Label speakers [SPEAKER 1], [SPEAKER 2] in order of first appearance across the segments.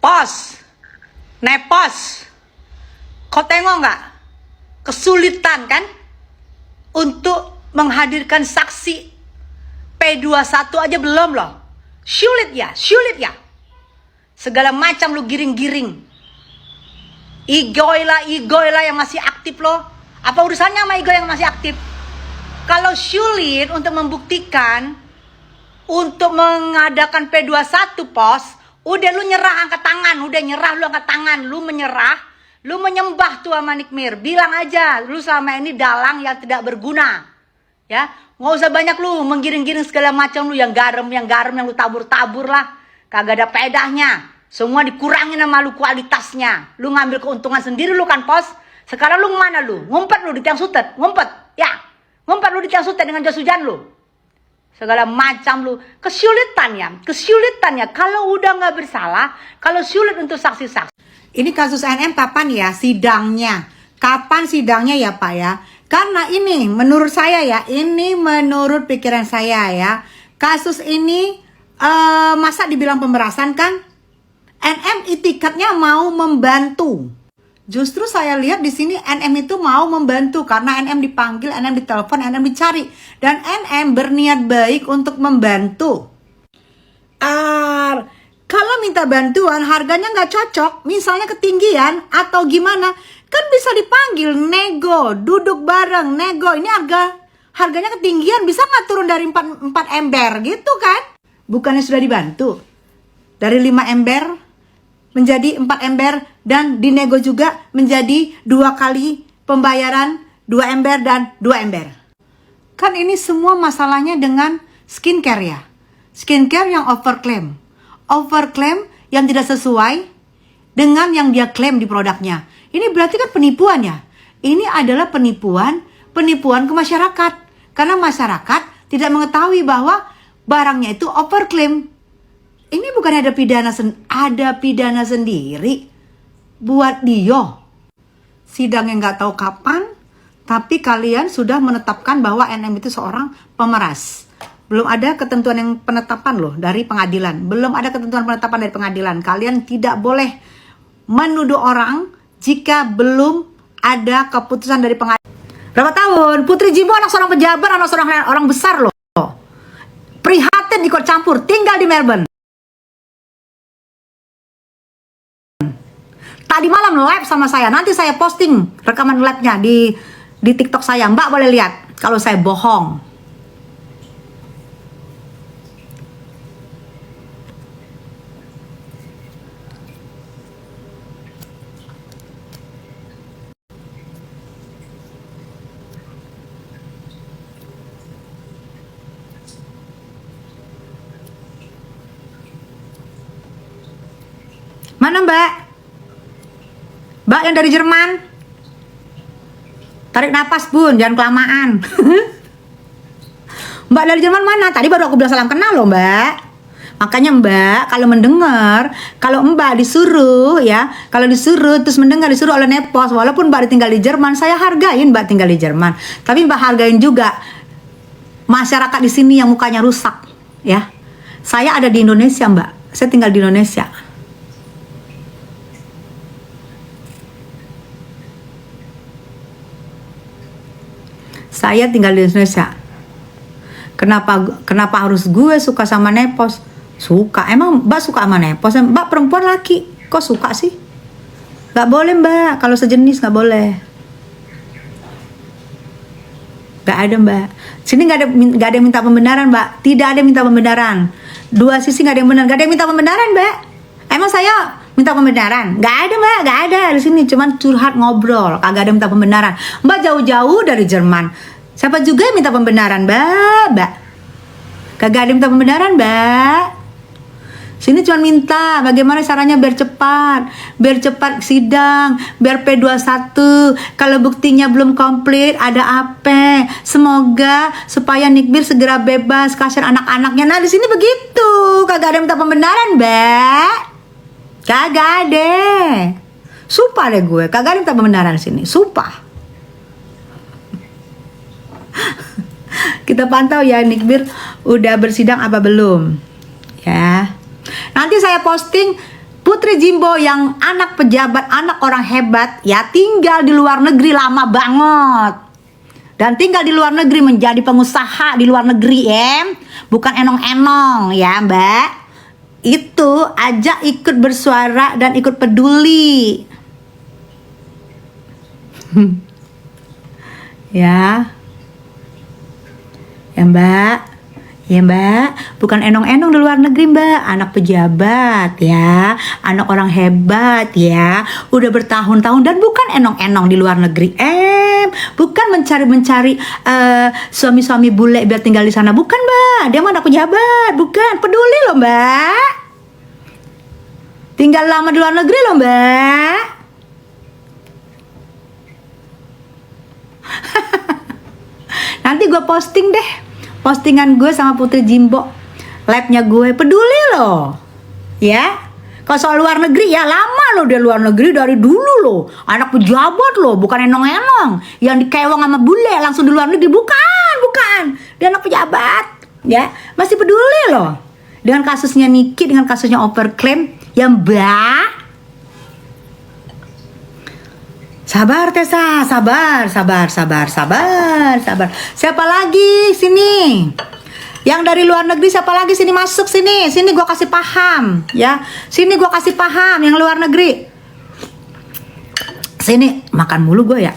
[SPEAKER 1] Pos, nepos, kau tengok nggak? Kesulitan kan untuk menghadirkan saksi P21 aja belum loh. Sulit ya. Segala macam lu giring-giring. Igoy lah yang masih aktif loh. Apa urusannya sama Igoy yang masih aktif? Kalau sulit untuk membuktikan, untuk mengadakan P21 pos, udah lu nyerah angkat tangan, lu angkat tangan, lu menyerah, lu menyembah tuh sama Nikmir. Bilang aja, lu selama ini dalang yang tidak berguna. Ya, nggak usah banyak lu menggiring-giring segala macam lu yang garam yang lu tabur-tabur lah. Kagak ada pedahnya. Semua dikurangin sama lu kualitasnya. Lu ngambil keuntungan sendiri lu kan pos. Sekarang lu mana lu? Ngumpet lu di tiang sutet, ngumpet. Ya, ngumpet lu di tiang sutet dengan jas hujan lu. Segala macam lu. Kesulitannya kalau udah nggak bersalah, kalau sulit untuk saksi-saksi. Ini kasus NM kapan ya sidangnya? Kapan sidangnya ya Pak ya? Karena ini menurut saya ya, ini menurut pikiran saya ya, kasus ini masa dibilang pemerasan kan? NM itikadnya mau membantu. Justru saya lihat di sini NM itu mau membantu karena NM dipanggil, NM ditelepon, NM dicari, dan NM berniat baik untuk membantu. Kalau minta bantuan harganya nggak cocok, misalnya ketinggian atau gimana, kan bisa dipanggil nego, duduk bareng nego. Ini harganya ketinggian, bisa nggak turun dari 4 ember gitu kan? Bukannya sudah dibantu dari 5 ember menjadi 4 ember, dan dinego juga menjadi 2 kali pembayaran 2 ember dan 2 ember. Kan ini semua masalahnya dengan skincare ya. Skincare yang overclaim yang tidak sesuai dengan yang dia klaim di produknya. Ini berarti kan penipuan ya. Ini adalah penipuan ke masyarakat. Karena masyarakat tidak mengetahui bahwa barangnya itu overclaim. Ini bukan ada pidana sendiri buat dia. Sidangnya nggak tahu kapan, tapi kalian sudah menetapkan bahwa NM itu seorang pemeras. Belum ada ketentuan yang penetapan loh dari pengadilan. Kalian tidak boleh menuduh orang jika belum ada keputusan dari pengadilan. Berapa tahun? Putri Jimbo anak seorang pejabat, anak seorang orang besar loh. Prihatin ikut campur, tinggal di Melbourne. Tadi malam live sama saya. Nanti saya posting rekaman live-nya di TikTok saya. Mbak boleh lihat kalau saya bohong. Mana Mbak? Mbak yang dari Jerman. Tarik napas bun, jangan kelamaan. Mbak dari Jerman mana? Tadi baru aku bilang salam kenal loh Mbak. Makanya Mbak kalau mendengar, kalau Mbak disuruh ya, kalau disuruh terus mendengar disuruh oleh Nepos, walaupun Mbak tinggal di Jerman, saya hargain Mbak tinggal di Jerman. Tapi Mbak hargain juga masyarakat di sini yang mukanya rusak ya. Saya ada di Indonesia Mbak. Saya tinggal di Indonesia. Saya tinggal di Indonesia. Kenapa harus gue suka sama Nepos? Suka. Emang Mbak suka sama Nepos? Mbak perempuan laki. Kok suka sih? Gak boleh Mbak. Kalau sejenis gak boleh. Gak ada Mbak. Sini gak ada yang minta pembenaran Mbak. Tidak ada yang minta pembenaran. Dua sisi gak ada yang benar. Gak ada yang minta pembenaran Mbak. Emang saya minta pembenaran? Gak ada Mbak. Gak ada. Di sini cuman curhat ngobrol. Kagak ada yang minta pembenaran. Mbak jauh-jauh dari Jerman. Siapa juga yang minta pembenaran Mbak? Kagak ada yang minta pembenaran Mbak. Sini cuma minta bagaimana caranya biar cepat sidang, biar P21. Kalau buktinya belum komplit ada apa? Semoga supaya Nikbir segera bebas, kasihan anak-anaknya. Nah di sini begitu, kagak ada yang minta pembenaran Mbak. Kagak ada. Sumpah deh gue, kagak ada yang minta pembenaran sini. Sumpah. Kita pantau ya Nikbir udah bersidang apa belum ya. Nanti saya posting Putri Jimbo yang anak pejabat, anak orang hebat, ya tinggal di luar negeri lama banget. Dan tinggal di luar negeri menjadi pengusaha di luar negeri, bukan enong-enong ya Mbak. Itu aja ikut bersuara dan ikut peduli. Ya. Ya Mbak. Ya Mbak, bukan enong-enong di luar negeri Mbak, anak pejabat ya, anak orang hebat ya, udah bertahun-tahun dan bukan enong-enong di luar negeri, bukan mencari-mencari suami-suami bule biar tinggal di sana, bukan Mbak, dia mah anak pejabat, bukan, peduli loh Mbak, tinggal lama di luar negeri loh Mbak. Nanti gue posting deh postingan gue sama Putri Jimbo, labnya gue, peduli loh ya. Kalau soal luar negeri ya lama loh dia luar negeri dari dulu loh, anak pejabat loh, bukan enong-enong yang dikewang sama bule langsung di luar negeri, bukan dia anak pejabat ya, masih peduli loh dengan kasusnya Niki, dengan kasusnya overclaim ya Mbak. Sabar Tessa, sabar. Siapa lagi sini? Yang dari luar negeri siapa lagi sini masuk sini? Sini gua kasih paham ya. Sini gua kasih paham yang luar negeri. Sini makan mulu gue ya.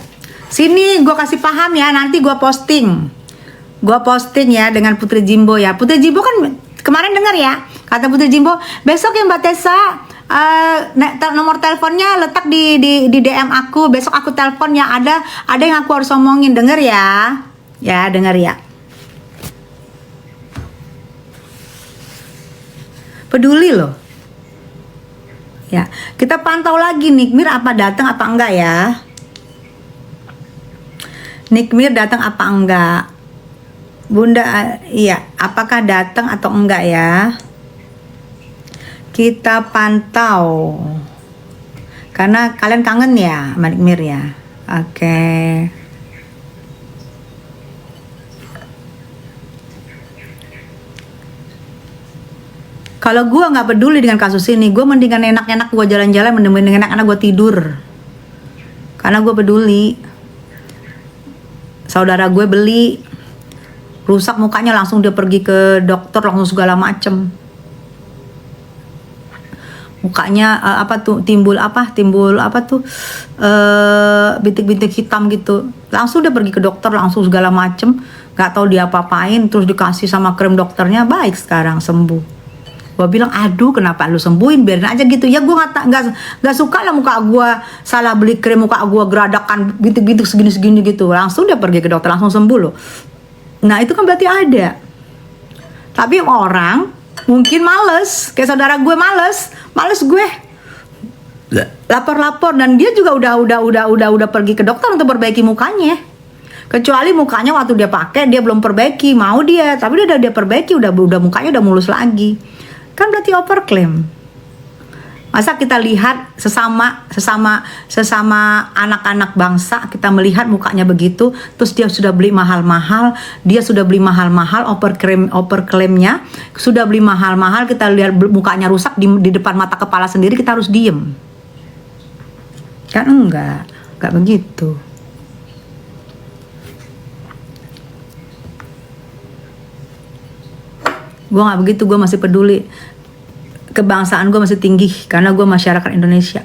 [SPEAKER 1] Sini gua kasih paham ya, nanti gua posting. Gua posting ya dengan Putri Jimbo ya. Putri Jimbo kan kemarin dengar ya. Kata Putri Jimbo, besok ya Mbak Tessa, nomor teleponnya letak di DM aku, besok aku teleponnya, ada yang aku harus omongin, denger ya denger ya, peduli loh ya. Kita pantau lagi Nikmir apa datang apa enggak ya, Nikmir datang apa enggak Bunda, iya apakah datang atau enggak ya, kita pantau karena kalian kangen ya sama Nikmir ya. Oke. Kalau gue nggak peduli dengan kasus ini, gue mendingan enak-enak gue jalan-jalan, mendingan enak-enak gue tidur karena gue peduli. Saudara gue beli rusak mukanya, langsung dia pergi ke dokter, langsung segala macem. Mukanya timbul bintik-bintik hitam gitu, langsung dia pergi ke dokter, langsung segala macem, nggak tahu dia apa-apain, terus dikasih sama krim dokternya, baik sekarang sembuh. Gue bilang aduh kenapa lu sembuhin, biarin aja gitu ya. Gue nggak suka lah muka gue salah beli krim, muka gue geradakan bintik-bintik segini gitu, langsung dia pergi ke dokter, langsung sembuh loh. Nah itu kan berarti ada. Tapi orang mungkin males, kayak saudara gue males gue lapor, dan dia juga udah pergi ke dokter untuk perbaiki mukanya. Kecuali mukanya waktu dia pakai dia belum perbaiki, mau dia, tapi dia perbaiki, udah mukanya udah mulus lagi. Kan berarti overclaim. Masa kita lihat sesama anak-anak bangsa, kita melihat mukanya begitu, terus dia sudah beli mahal-mahal, overclaimnya sudah beli mahal-mahal, kita lihat mukanya rusak di depan mata kepala sendiri, kita harus diem? Kan enggak begitu. Gue nggak begitu, gue masih peduli. Kebangsaan gue masih tinggi karena gue masyarakat Indonesia,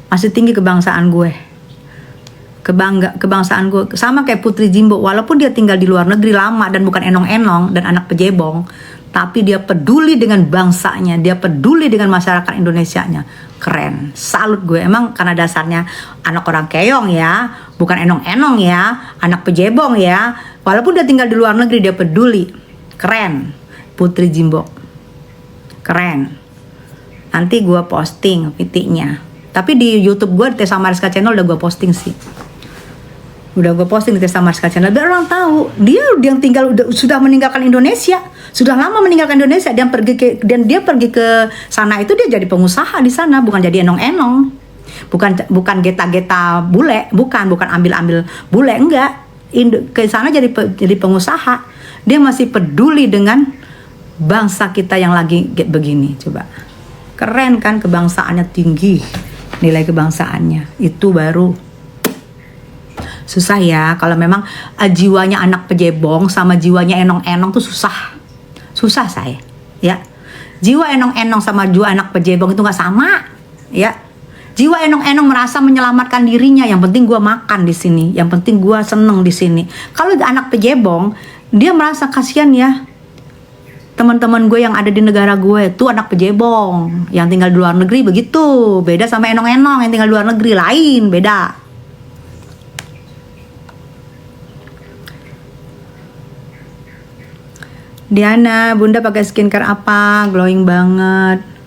[SPEAKER 1] masih tinggi kebangsaan gue, kebangsaan gue sama kayak Putri Jimbo, walaupun dia tinggal di luar negeri lama dan bukan enong-enong dan anak pejebong, tapi dia peduli dengan bangsanya, dia peduli dengan masyarakat Indonesianya. Keren, salut gue. Emang karena dasarnya anak orang keong ya, bukan enong-enong ya, anak pejebong ya, walaupun dia tinggal di luar negeri dia peduli. Keren Putri Jimbo, keren. Nanti gue posting pitiknya, tapi di YouTube gue di Tessa Mariska Channel udah gue posting sih, udah gue posting di Tessa Mariska Channel biar orang tahu dia yang tinggal sudah meninggalkan Indonesia, sudah lama meninggalkan Indonesia, dan dia pergi ke sana itu dia jadi pengusaha di sana, bukan jadi enong-enong, bukan geta-geta bule, bukan ambil bule, enggak. Ke sana jadi pengusaha. Dia masih peduli dengan bangsa kita yang lagi begini. Coba Keren kan, kebangsaannya tinggi, nilai kebangsaannya. Itu baru susah ya. Kalau memang jiwanya anak pejebong sama jiwanya enong-enong tuh susah saya ya. Jiwa enong-enong sama jiwa anak pejebong itu nggak sama ya. Jiwa enong-enong merasa menyelamatkan dirinya, yang penting gue makan di sini, yang penting gue seneng di sini. Kalau anak pejebong, dia merasa kasihan ya, teman-teman gue yang ada di negara gue tuh anak pejebong yang tinggal di luar negeri begitu. Beda sama enong-enong yang tinggal di luar negeri, lain, beda. Diana, bunda pakai skincare apa? Glowing banget.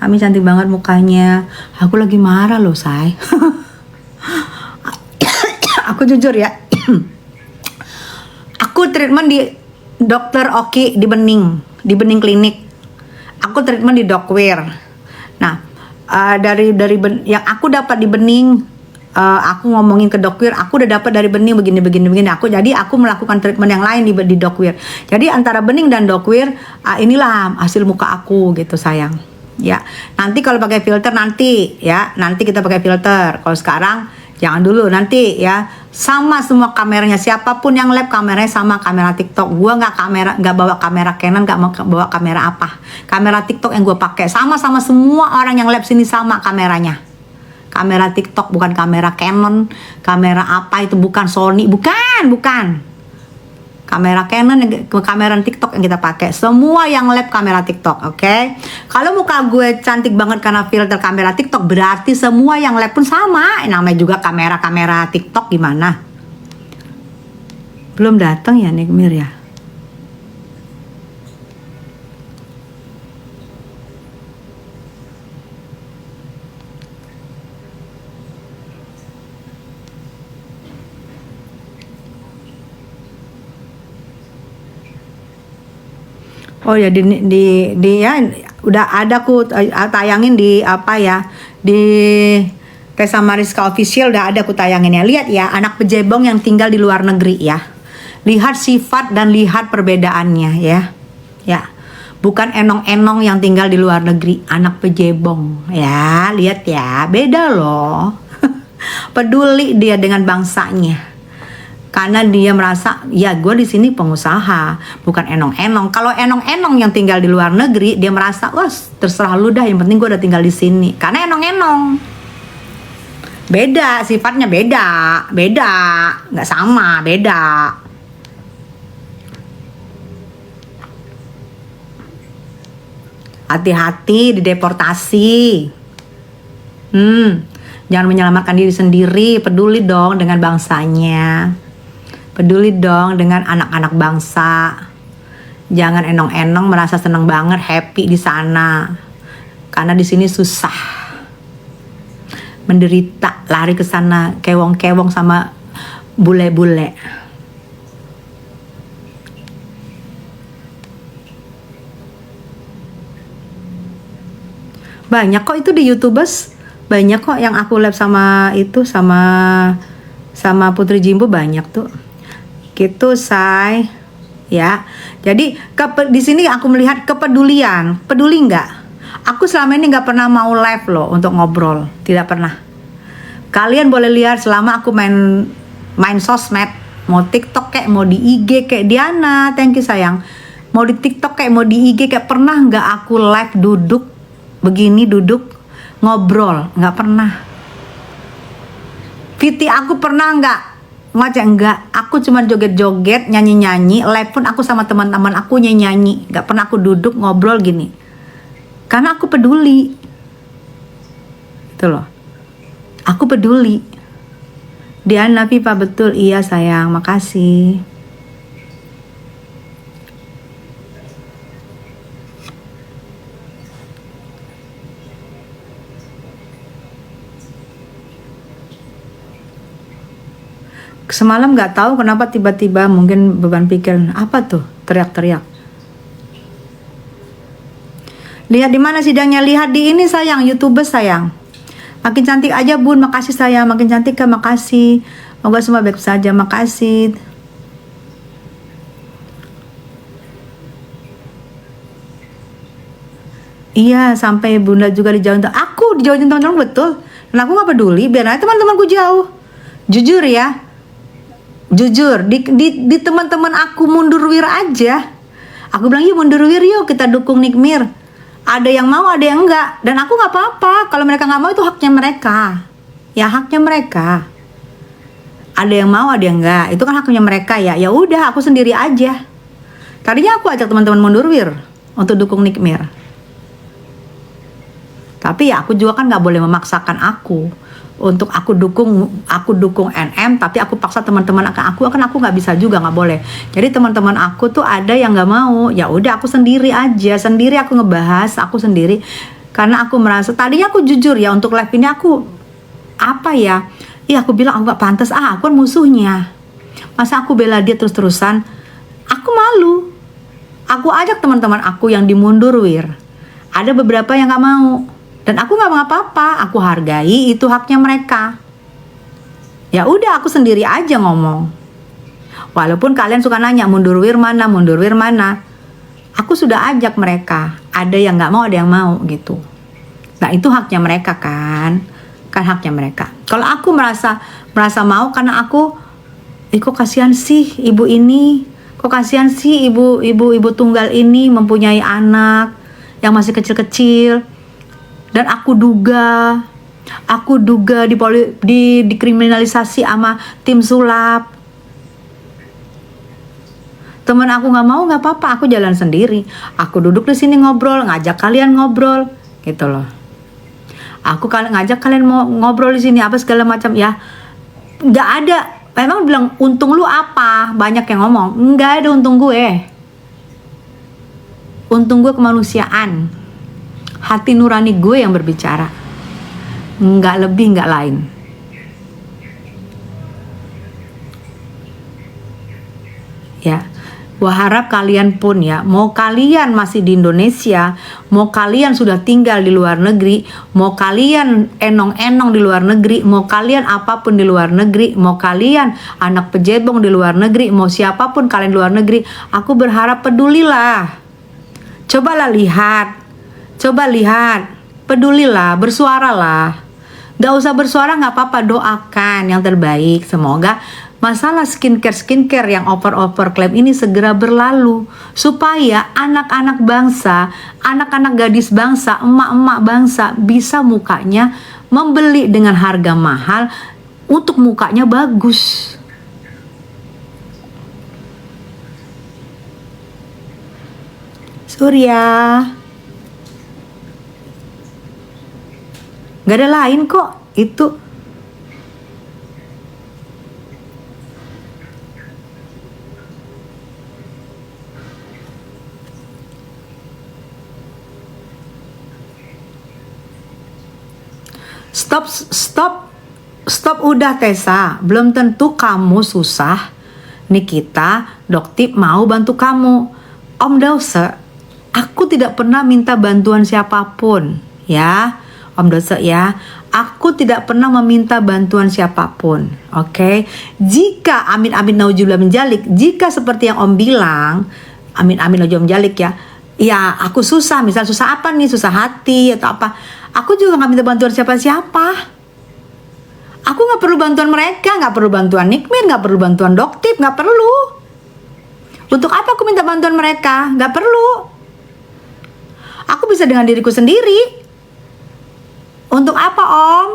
[SPEAKER 1] Ami cantik banget mukanya. Aku lagi marah loh, say. Aku jujur ya. Aku treatment di Dokter Oki di Bening Klinik. Aku treatment di Docwear. Nah, dari yang aku dapat di Bening, aku ngomongin ke Docwear, aku udah dapat dari Bening begini. Jadi aku melakukan treatment yang lain di Docwear. Jadi antara Bening dan Docwear, inilah hasil muka aku gitu, sayang. Ya, nanti kalau pakai filter nanti kita pakai filter. Kalau sekarang jangan dulu, nanti ya. Sama semua kameranya, siapapun yang lab kameranya sama kamera TikTok. Gua nggak bawa kamera Canon, nggak mau bawa kamera apa. Kamera TikTok yang gue pakai sama semua orang yang lab sini sama kameranya. Kamera TikTok, bukan kamera Canon, kamera apa itu, bukan Sony, bukan. Kamera Canon, kamera TikTok yang kita pakai. Semua yang lab kamera TikTok, oke? Kalau muka gue cantik banget karena filter kamera TikTok, berarti semua yang lab pun sama. Namanya juga kamera TikTok, gimana? Belum datang ya Nikmir ya? Oh ya, di ya udah ada aku tayangin di apa ya, di Tessa Mariska Official udah ada aku tayangin ya. Lihat ya, anak pejebong yang tinggal di luar negeri ya. Lihat sifat dan lihat perbedaannya ya. Ya. Bukan enong-enong yang tinggal di luar negeri, anak pejebong ya. Lihat ya, beda loh. Peduli dia dengan bangsanya. Karena dia merasa, ya gue di sini pengusaha, bukan enong-enong. Kalau enong-enong yang tinggal di luar negeri, dia merasa, wah terserah lu dah, yang penting gue udah tinggal di sini. Karena enong-enong, beda sifatnya, beda, nggak sama, beda. Hati-hati dideportasi. Jangan menyelamatkan diri sendiri, peduli dong dengan bangsanya. Peduli dong dengan anak-anak bangsa. Jangan enong-enong merasa seneng banget, happy di sana. Karena di sini susah. Menderita, lari ke sana kewong-kewong sama bule-bule. Banyak kok itu di YouTubers. Banyak kok yang aku live sama itu, sama Putri Jimbo, banyak tuh. Gitu, say. Ya. Jadi di sini aku melihat kepedulian. Peduli nggak? Aku selama ini nggak pernah mau live loh untuk ngobrol, tidak pernah. Kalian boleh lihat selama aku main sosmed, mau TikTok kayak, mau di IG kayak. Diana, thank you sayang. Mau di TikTok kayak, mau di IG kayak, pernah nggak aku live duduk begini, duduk ngobrol? Nggak pernah. Viti aku pernah nggak ngajak? Nggak. Aku cuma joget-joget, nyanyi-nyanyi. Live pun aku sama teman-teman aku nyanyi. Nggak pernah aku duduk ngobrol gini. Karena aku peduli. Itu loh. Aku peduli. Diana Viva, betul. Iya sayang, makasih. Semalam nggak tahu kenapa tiba-tiba mungkin beban pikiran, apa tuh teriak-teriak. Lihat di mana sidangnya? Lihat di ini sayang, YouTuber sayang. Makin cantik aja bun, makasih sayang. Makin cantik kan, makasih. Moga semua baik saja, makasih. Iya, sampai bunda juga dijauhin. Aku dijauhin teman-teman, betul. Dan aku gak peduli, biar aja teman-temanku jauh. Jujur ya, jujur di teman-teman aku mundur wir aja. Aku bilang yuk mundur wir, yuk kita dukung Nikmir. Ada yang mau, ada yang enggak. Dan aku gak apa-apa. Kalau mereka gak mau itu haknya mereka. Ya haknya mereka. Ada yang mau, ada yang enggak. Itu kan haknya mereka ya. Ya udah, aku sendiri aja. Tadinya aku ajak teman-teman mundur wir untuk dukung Nikmir. Tapi ya aku juga kan gak boleh memaksakan aku untuk aku dukung NM, tapi aku paksa teman-teman aku kan aku nggak bisa juga, nggak boleh. Jadi teman-teman aku tuh ada yang nggak mau, ya udah aku sendiri aja, sendiri aku ngebahas aku sendiri, karena aku merasa tadinya aku jujur ya untuk live ini aku apa ya, aku bilang aku nggak pantas, aku kan musuhnya, masa aku bela dia terus-terusan, aku malu. Aku ajak teman-teman aku yang dimundur wir, ada beberapa yang nggak mau. Dan aku nggak mau apa-apa, aku hargai itu haknya mereka. Ya udah aku sendiri aja ngomong. Walaupun kalian suka nanya mundur wir mana, mundur wir mana. Aku sudah ajak mereka. Ada yang nggak mau, ada yang mau gitu. Nah itu haknya mereka kan haknya mereka. Kalau aku merasa mau karena aku, kok kasihan sih ibu ini, kok kasihan sih ibu tunggal ini mempunyai anak yang masih kecil-kecil. Dan aku duga dikriminalisasi sama tim sulap. Temen aku nggak mau, nggak apa-apa, aku jalan sendiri. Aku duduk di sini ngobrol, ngajak kalian ngobrol, gitu loh. Aku ngajak kalian mau ngobrol di sini apa segala macam ya. Nggak ada. Memang bilang untung lu apa? Banyak yang ngomong, nggak ada untung gue. Untung gue kemanusiaan. Hati nurani gue yang berbicara, nggak lebih nggak lain. Ya, gua harap kalian pun ya, mau kalian masih di Indonesia, mau kalian sudah tinggal di luar negeri, mau kalian enong-enong di luar negeri, mau kalian apapun di luar negeri, mau kalian anak pejebong di luar negeri, mau siapapun kalian di luar negeri, aku berharap pedulilah. Coba lihat, pedulilah, bersuaralah. Gak usah bersuara gak apa-apa, doakan yang terbaik. Semoga masalah skincare yang over klaim ini segera berlalu. Supaya anak-anak bangsa, anak-anak gadis bangsa, emak-emak bangsa bisa mukanya membeli dengan harga mahal untuk mukanya bagus. Surya, gak ada lain kok itu. Stop udah Tessa, belum tentu kamu susah. Nikita, Doktip mau bantu kamu. Om Dause, aku tidak pernah minta bantuan siapapun ya. Om Dose ya, aku tidak pernah meminta bantuan siapapun, oke? Jika amin naudzubillah min dzalik, jika seperti yang Om bilang, amin naudzubillah min dzalik ya aku susah, misal susah apa nih, susah hati atau apa, aku juga nggak minta bantuan siapa-siapa. Aku nggak perlu bantuan mereka, nggak perlu bantuan Nikmir, nggak perlu bantuan Doktip, nggak perlu. Untuk apa aku minta bantuan mereka? Nggak perlu. Aku bisa dengan diriku sendiri. Untuk apa Om?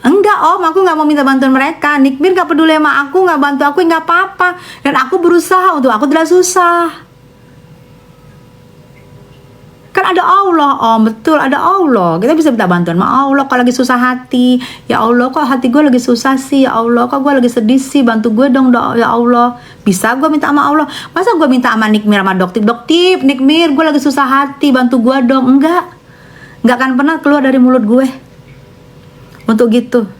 [SPEAKER 1] Enggak Om, aku gak mau minta bantuan mereka. Nikmir gak peduli sama aku, gak bantu aku, gak apa-apa. Dan aku berusaha untuk aku tidak susah. Kan ada Allah Om, betul ada Allah. Kita bisa minta bantuan sama Allah kalau lagi susah hati. Ya Allah, kok hati gue lagi susah sih? Ya Allah, kok gue lagi sedih sih? Bantu gue dong ya Allah. Bisa gue minta sama Allah. Masa gue minta sama Nikmir sama Doktip, Nikmir gue lagi susah hati, bantu gue dong. Enggak akan pernah keluar dari mulut gue untuk gitu.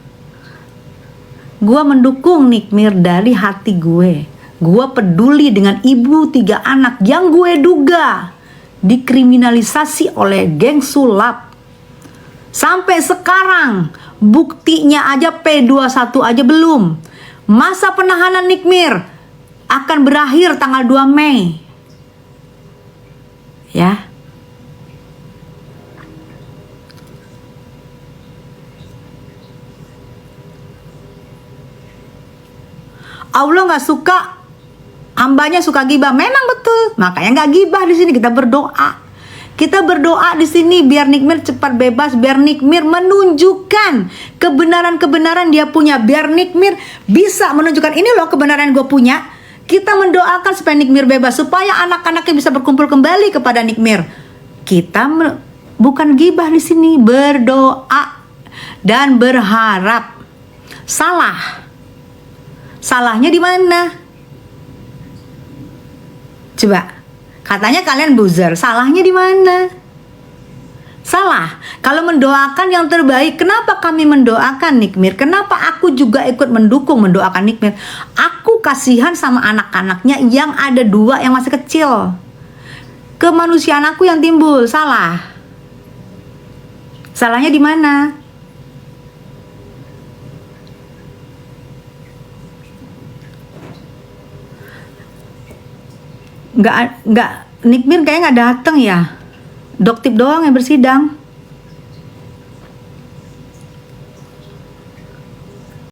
[SPEAKER 1] Gue mendukung Nikmir dari hati gue. Gue peduli dengan ibu 3 anak yang gue duga dikriminalisasi oleh geng sulap. Sampai sekarang buktinya aja P21 aja belum. Masa penahanan Nikmir akan berakhir tanggal 2 Mei. ya. Allah nggak suka, hambanya suka gibah. Memang betul, makanya nggak gibah di sini. Kita berdoa, di sini biar Nikmir cepat bebas, biar Nikmir menunjukkan kebenaran-kebenaran dia punya, biar Nikmir bisa menunjukkan ini loh kebenaran gue punya. Kita mendoakan supaya Nikmir bebas, supaya anak-anaknya bisa berkumpul kembali kepada Nikmir. Kita bukan gibah di sini, berdoa dan berharap. Salahnya di mana? Coba, katanya kalian buzzer. Salahnya di mana? Salah. Kalau mendoakan yang terbaik, kenapa kami mendoakan Nikmir? Kenapa aku juga ikut mendukung mendoakan Nikmir? Aku kasihan sama anak-anaknya yang ada 2 yang masih kecil. Kemanusiaan aku yang timbul. Salah. Salahnya di mana? Nggak Nikmir kayaknya nggak datang ya. Doktip doang yang bersidang.